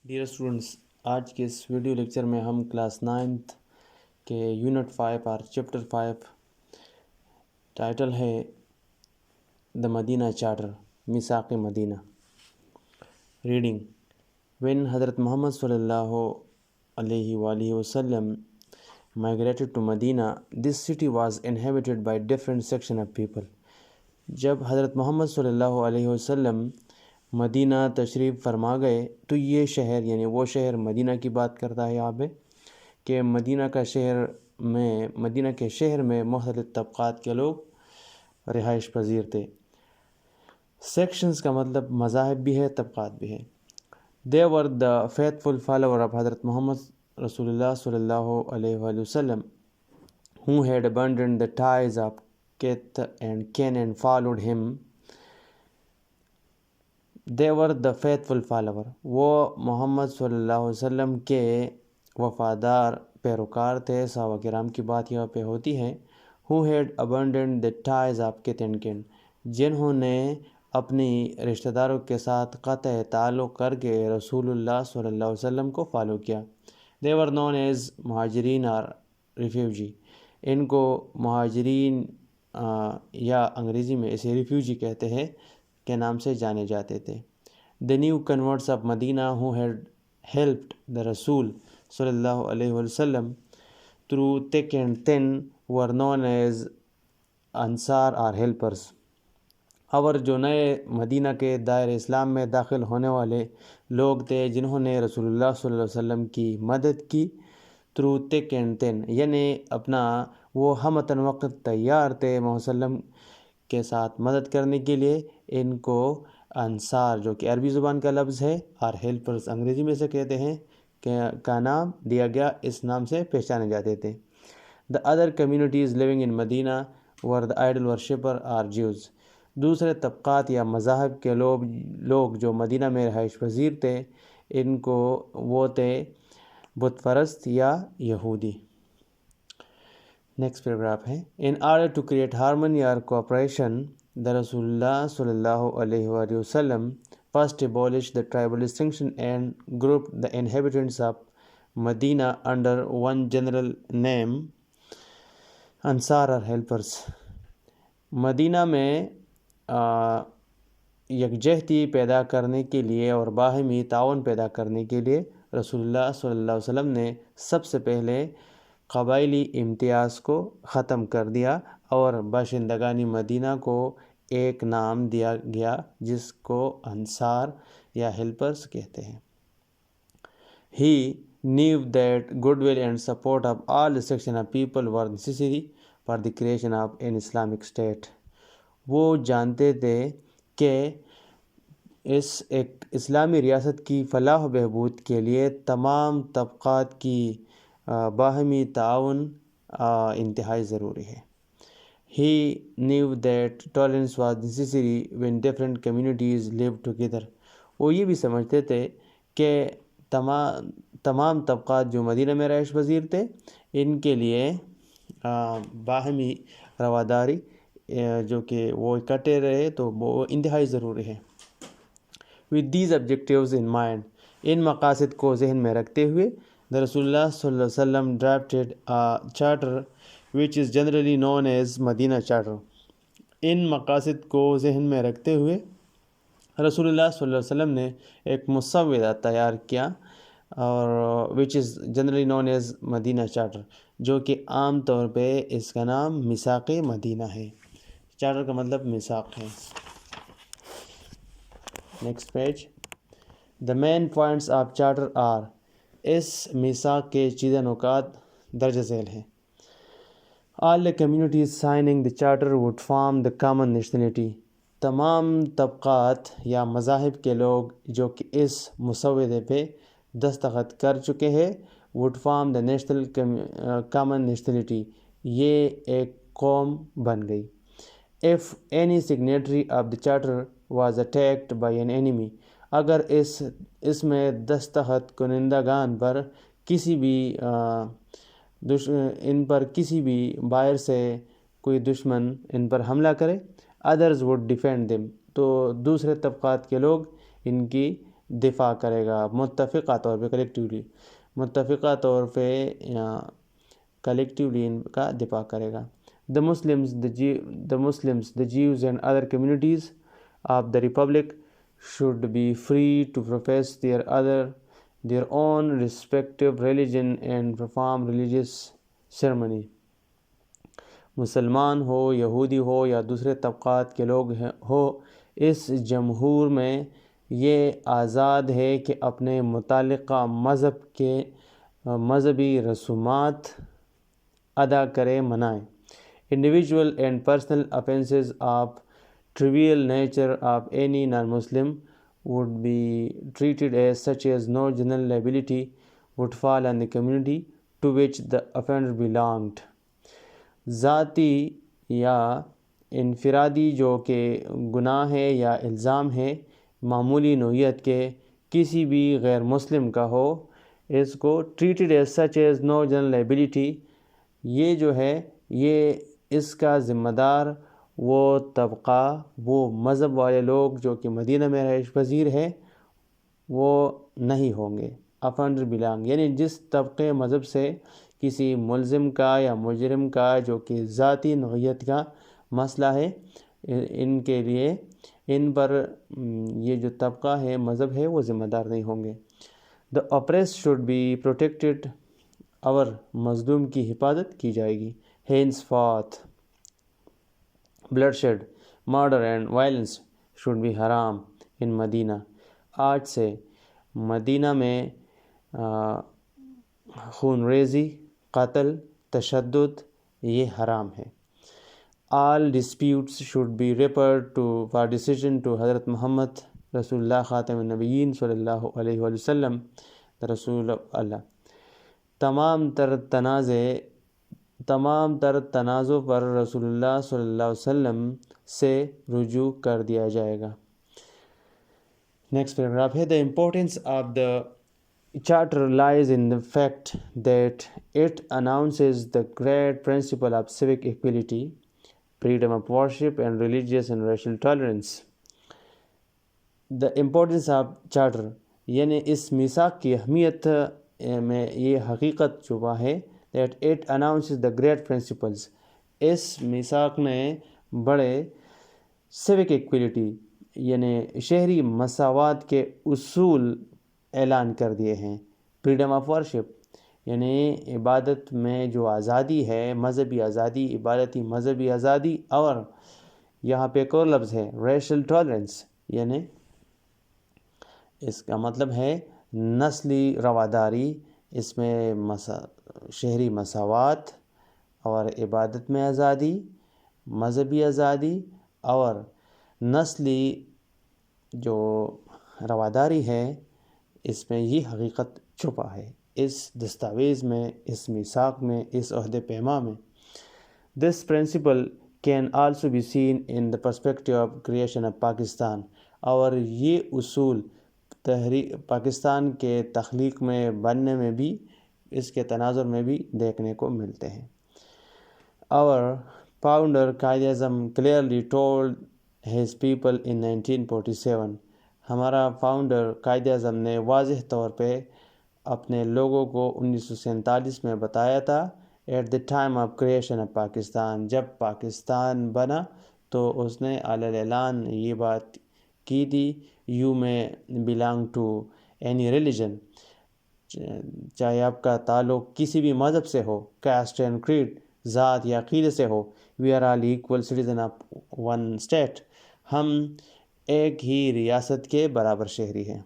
Dear students, آج کے اس video lecture میں ہم کلاس 9th کے یونٹ 5 اور چیپٹر 5 ٹائٹل ہے دا مدینہ چارٹر، میثاق مدینہ۔ ریڈنگ۔ وین حضرت محمد صلی اللہ علیہ وآلہ وسلم migrated to Medina, this city was inhabited by different section of people۔ جب حضرت محمد صلی اللہ علیہ وسلم مدینہ تشریف فرما گئے تو یہ شہر، یعنی وہ شہر مدینہ کی بات کرتا ہے یہاں پہ، کہ مدینہ کے شہر میں مختلف طبقات کے لوگ رہائش پذیر تھے۔ سیکشنز کا مطلب مذاہب بھی ہے، طبقات بھی ہے۔ They were the faithful follower of حضرت محمد رسول اللہ صلی اللہ علیہ وآلہ وسلم who had abandoned the ties of kith and kin and followed him۔ They were the faithful follower، وہ محمد صلی اللہ علیہ وسلم کے وفادار پیروکار تھے۔ صحابہ کرام کی بات یہاں پہ ہوتی ہے۔ who had abandoned the ties of kith and kin، جنہوں نے اپنی رشتہ داروں کے ساتھ قطع تعلق کر کے رسول اللہ صلی اللہ علیہ وسلم کو فالو کیا۔ They were known as مہاجرین اور ریفیوجی، ان کو مہاجرین یا انگریزی میں اسے ریفیوجی کہتے ہیں کے نام سے جانے جاتے تھے۔ The new converts of Medina who had helped the رسول صلی اللہ علیہ وسلم through thick and thin were known as انصار اور helpers۔ اور جو نئے مدینہ کے دائر اسلام میں داخل ہونے والے لوگ تھے جنہوں نے رسول اللہ صلی اللہ علیہ وسلم کی مدد کی through thick and thin، یعنی اپنا وہ ہمتاً وقت تیار تھے محمد صلی اللہ علیہ وسلم کے ساتھ مدد کرنے کے لیے، ان کو انصار، جو کہ عربی زبان کا لفظ ہے، اور ہیلپرز انگریزی میں سے کہتے ہیں، کا نام دیا گیا، اس نام سے پہچانے جاتے تھے۔ The other communities living in Medina were the idol worshipper or Jews۔ دوسرے طبقات یا مذاہب کے لوگ جو مدینہ میں رہائش پذیر تھے، ان کو وہ تھے بت پرست یا یہودی۔ نیکسٹ پیراگراف ہے۔ In order to create harmony or cooperation، the رسول اللہ صلی اللہ علیہ وآلہ وسلم first abolished the tribal distinction and grouped the inhabitants of Medina under one general name، انصار اور helpers۔ مدینہ میں یکجہتی پیدا کرنے کے لیے اور باہمی تعاون پیدا کرنے کے لیے رسول اللہ صلی اللہ علیہ وسلم نے سب سے پہلے قبائلی امتیاز کو ختم کر دیا اور باشندگان مدینہ کو ایک نام دیا گیا جس کو انصار یا ہیلپرز کہتے ہیں۔ He knew that goodwill and support of all sections of people were necessary for the creation of an Islamic state۔ وہ جانتے تھے کہ ایک اسلامی ریاست کی فلاح و بہبود کے لیے تمام طبقات کی باہمی تعاون انتہائی ضروری ہے۔ He knew that tolerance was necessary when different communities lived together۔ وہ یہ بھی سمجھتے تھے کہ تمام طبقات جو مدینہ میں رہائش پذیر تھے، ان کے لیے باہمی رواداری جو کہ وہ اکٹھے رہے تو وہ انتہائی ضروری ہے۔ With these objectives in mind، ان مقاصد کو ذہن میں رکھتے ہوئے the رسول اللہ صلی اللہ علیہ وسلم drafted a charter which is generally known as Medina charter. ان مقاصد کو ذہن میں رکھتے ہوئے رسول اللہ صلی اللہ علیہ وسلم نے ایک مسودہ تیار کیا، اور which is generally known as Medina Charter, جو کہ عام طور پہ اس کا نام میثاق مدینہ ہے۔ چارٹر کا مطلب میثاق ہے۔ Next page. The main points of charter are، اس میثاق کے چیزیں نکات درج ذیل ہیں۔ All the communities signing the charter would form the common nationality۔ تمام طبقات یا مذاہب کے لوگ جو کہ اس مسودے پہ دستخط کر چکے ہیں would form the national common nationality، یہ ایک قوم بن گئی۔ If any signatory of the charter was attacked by an enemy، اگر اس میں دستخط کنندگان پر کسی بھی باہر سے کوئی دشمن ان پر حملہ کرے، others would defend them، تو دوسرے طبقات کے لوگ ان کی دفاع کرے گا متفقہ طور پہ متفقہ طور پہ کلیکٹیولی ان کا دفاع کرے گا. The Muslims, the Jews and other communities of the Republic should be free to profess their own respective religion and perform religious ceremony. مسلمان ہو، یہودی ہو یا دوسرے طبقات کے لوگ ہو، اس جمہور میں یہ آزاد ہے کہ اپنے متعلقہ مذہب کے مذہبی رسومات ادا کرے منائے. Individual and personal offenses of trivial nature of any non-Muslim would be treated as such as no general liability would fall on the community to which the offender belonged. ذاتی یا انفرادی جو کہ گناہ ہے یا الزام ہے معمولی نوعیت کے کسی بھی غیر مسلم کا ہو، اس کو treated as such as no general liability، یہ جو ہے یہ اس کا ذمہ دار وہ طبقہ، وہ مذہب والے لوگ جو کہ مدینہ میں رہائش پذیر ہے وہ نہیں ہوں گے. افنڈر بلانگ یعنی جس طبقے مذہب سے کسی ملزم کا یا مجرم کا جو کہ ذاتی نوعیت کا مسئلہ ہے، ان کے لیے ان پر یہ جو طبقہ ہے مذہب ہے وہ ذمہ دار نہیں ہوں گے. The oppressed should be protected، اور مظلوم کی حفاظت کی جائے گی. Henceforth bloodshed, murder and violence should be haram in Medina. آج سے مدینہ میں خون ریزی، قتل، تشدد یہ حرام ہے. All disputes should be referred to for decision to حضرت محمد رسول اللہ خاتم النبیین صلی اللہ علیہ وآلہ وسلم، رسول اللہ. تمام تر تنازع پر رسول اللہ صلی اللہ علیہ وسلم سے رجوع کر دیا جائے گا. نیکسٹ پیراگراف ہے. The importance of the Charter lies in the fact that it announces the great principle of civic equality, freedom of worship, and religious and racial tolerance. The importance of Charter یعنی اس میثاق کی اہمیت میں یہ حقیقت چھپا ہے that it announces the great principles، اس میثاق نے بڑے civic equality یعنی شہری مساوات کے اصول اعلان کر دیے ہیں. freedom of worship یعنی عبادت میں جو آزادی ہے، مذہبی آزادی، عبادتی مذہبی آزادی، اور یہاں پہ ایک اور لفظ ہے racial tolerance یعنی اس کا مطلب ہے نسلی رواداری، اس میں شہری مساوات اور عبادت میں آزادی، مذہبی آزادی اور نسلی جو رواداری ہے، اس میں یہ حقیقت چھپا ہے اس دستاویز میں، اس میثاق میں، اس عہد پیما میں. This principle can also be seen in the perspective of creation of Pakistan، اور یہ اصول پاکستان کے تخلیق میں، بننے میں بھی، اس کے تناظر میں بھی دیکھنے کو ملتے ہیں. Our founder Quaid Azam clearly told his people in 1947، ہمارا فاؤنڈر قائد اعظم نے واضح طور پہ اپنے لوگوں کو 1947 میں بتایا تھا at the time of creation of Pakistan, جب پاکستان بنا تو اس نے علی اعلان یہ بات کی تھی یو میں بلانگ ٹو اینی ریلیجن، چاہے آپ کا تعلق کسی بھی مذہب سے ہو، کاسٹ اینڈ کریڈ، ذات یا عقیدے سے ہو، we are all equal citizen of one state, ہم ایک ہی ریاست کے برابر شہری ہیں.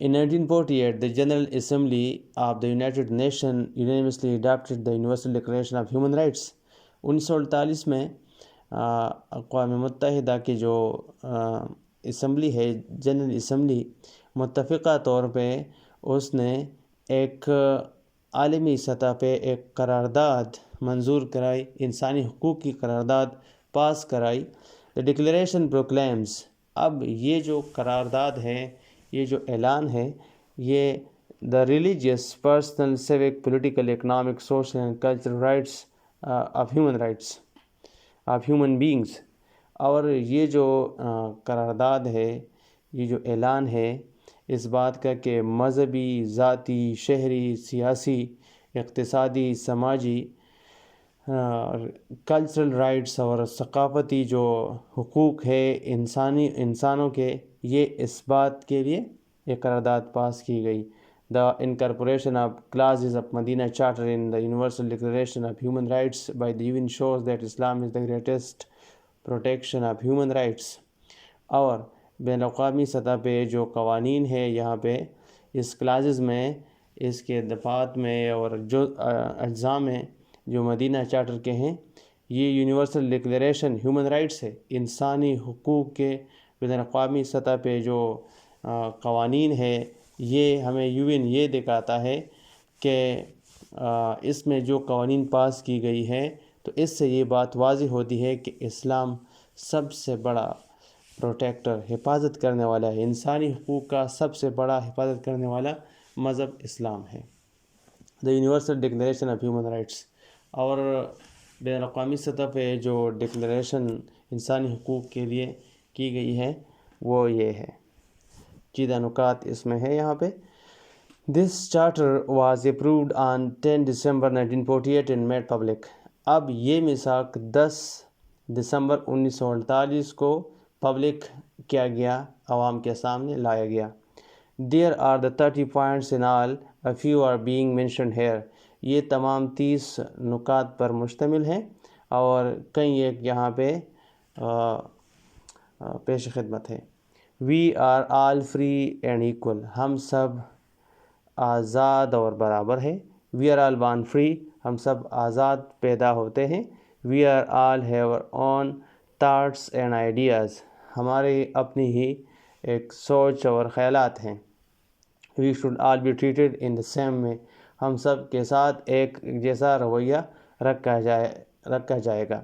In 1948, the General Assembly of the United Nations unanimously adopted the Universal Declaration of Human Rights. 1948 میں اقوام متحدہ کی جو اسمبلی ہے، جنرل اسمبلی، متفقہ طور پہ اس نے ایک عالمی سطح پہ ایک قرارداد منظور کرائی، انسانی حقوق کی قرارداد پاس کرائی. The Declaration proclaims، اب یہ جو قرارداد ہے، یہ جو اعلان ہے، یہ the religious, personal, civic, political, economic, social and cultural rights of human beings، اور یہ جو قرارداد ہے یہ جو اعلان ہے اس بات کا کہ مذہبی، ذاتی، شہری، سیاسی، اقتصادی، سماجی کلچرل رائٹس اور ثقافتی جو حقوق ہے انسانوں کے، یہ اس بات کے لیے ایک قرارداد پاس کی گئی. The incorporation of clauses of Medina Charter in the Universal Declaration of Human Rights by the UN shows that Islam is the greatest protection of human rights. اور بین الاقوامی سطح پہ جو قوانین ہے یہاں پہ اس کلازز میں، اس کے دفعات میں اور جو اجزاء میں جو مدینہ چارٹر کے ہیں، یہ یونیورسل ڈکلیریشن ہیومن رائٹس ہے، انسانی حقوق کے بین الاقوامی سطح پہ جو قوانین ہے، یہ ہمیں یو این یہ دکھاتا ہے کہ اس میں جو قوانین پاس کی گئی ہے تو اس سے یہ بات واضح ہوتی ہے کہ اسلام سب سے بڑا پروٹیکٹر، حفاظت کرنے والا ہے، انسانی حقوق کا سب سے بڑا حفاظت کرنے والا مذہب اسلام ہے. The universal declaration of human rights, اور بین الاقوامی سطح پہ جو ڈکلیریشن انسانی حقوق کے لیے کی گئی ہے وہ یہ ہے. چیدہ نکات اس میں ہے یہاں پہ. This charter was approved on 10 December 1948 and made public. اب یہ میثاق 10 دسمبر 1948 کو پبلک کیا گیا، عوام کے سامنے لایا گیا. There are the 30 points in all. A few are being mentioned here. یہ تمام 30 نکات پر مشتمل ہیں اور کئی ایک یہاں پہ پیش خدمت ہے. We are all free and equal. ہم سب آزاد اور برابر ہیں. We are all born free. ہم سب آزاد پیدا ہوتے ہیں. We are all have our own thoughts and ideas. ہماری اپنی ہی ایک سوچ اور خیالات ہیں. We should all be treated in the same way. ہم سب کے ساتھ ایک جیسا رویہ رکھا جائے گا.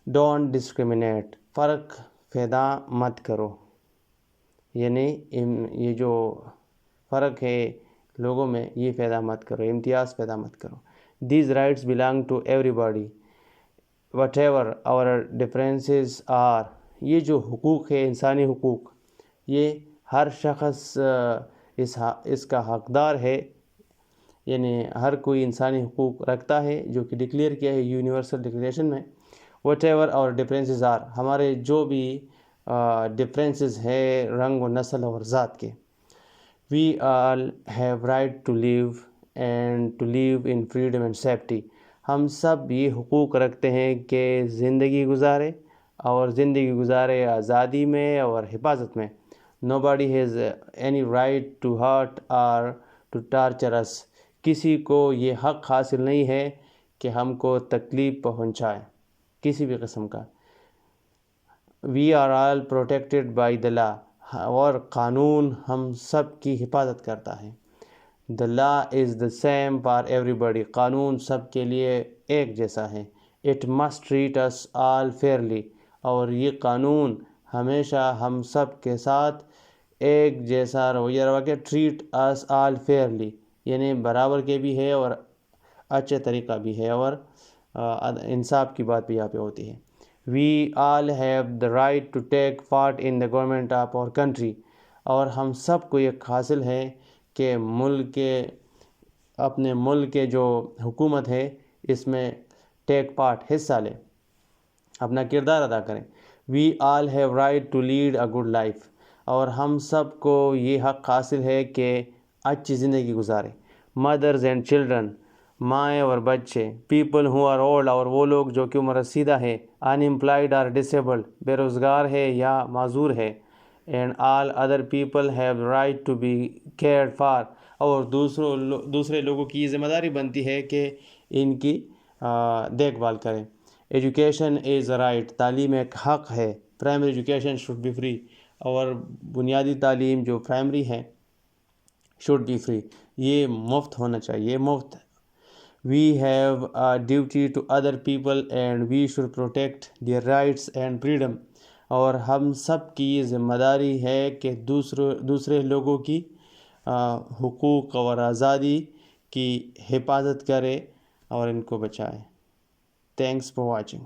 Don't discriminate. فرق پیدا مت کرو، یعنی یہ جو فرق ہے لوگوں میں یہ پیدا مت کرو، امتیاز پیدا مت کرو. These rights belong to everybody whatever our differences are. یہ جو حقوق ہے، انسانی حقوق، یہ ہر شخص اس کا حقدار ہے، یعنی ہر کوئی انسانی حقوق رکھتا ہے جو کہ ڈکلیئر کیا ہے یونیورسل ڈکلیریشن میں. whatever our differences are. ہمارے جو بھی ڈفرینسز ہے رنگ و نسل اور ذات کے. We all have right to live and to live in freedom and safety. ہم سب یہ حقوق رکھتے ہیں کہ زندگی گزارے آزادی میں اور حفاظت میں. Nobody has any right to hurt or to torture us. کسی کو یہ حق حاصل نہیں ہے کہ ہم کو تکلیف پہنچائے کسی بھی قسم کا. We are all protected by the law. اور قانون ہم سب کی حفاظت کرتا ہے. The law is the same for everybody. قانون سب کے لیے ایک جیسا ہے. It must treat us all fairly. اور یہ قانون ہمیشہ ہم سب کے ساتھ ایک جیسا رویہ روا کے. Treat us all fairly یعنی برابر کے بھی ہے اور اچھے طریقہ بھی ہے اور انصاف کی بات بھی یہاں پہ ہوتی ہے. We all have the right to take part in the government of our country. اور ہم سب کو یہ حاصل ہے کہ اپنے ملک کے جو حکومت ہے اس میں ٹیک پارٹ، حصہ لیں، اپنا کردار ادا کریں. We all have right to lead a good life. اور ہم سب کو یہ حق حاصل ہے کہ اچھی زندگی گزاریں. Mothers and children. مائیں اور بچے. People who are old. اور وہ لوگ جو کہ عمر رسیدہ ہے. Unemployed or disabled. بے روزگار ہے یا معذور ہے. And all other people have the right to be cared for. اور دوسرے لوگوں کی یہ ذمہ داری بنتی ہے کہ ان کی دیکھ بھال کریں. Education is a right. تعلیم ایک حق ہے. Primary education should be free. اور بنیادی تعلیم جو پرائمری ہے should be free. یہ مفت ہونا چاہیے، مفت. We have a duty to other people and we should protect their rights and freedom. اور ہم سب کی ذمہ داری ہے کہ دوسرے لوگوں کی حقوق اور آزادی کی حفاظت کرے اور ان کو بچائے. Thanks for watching.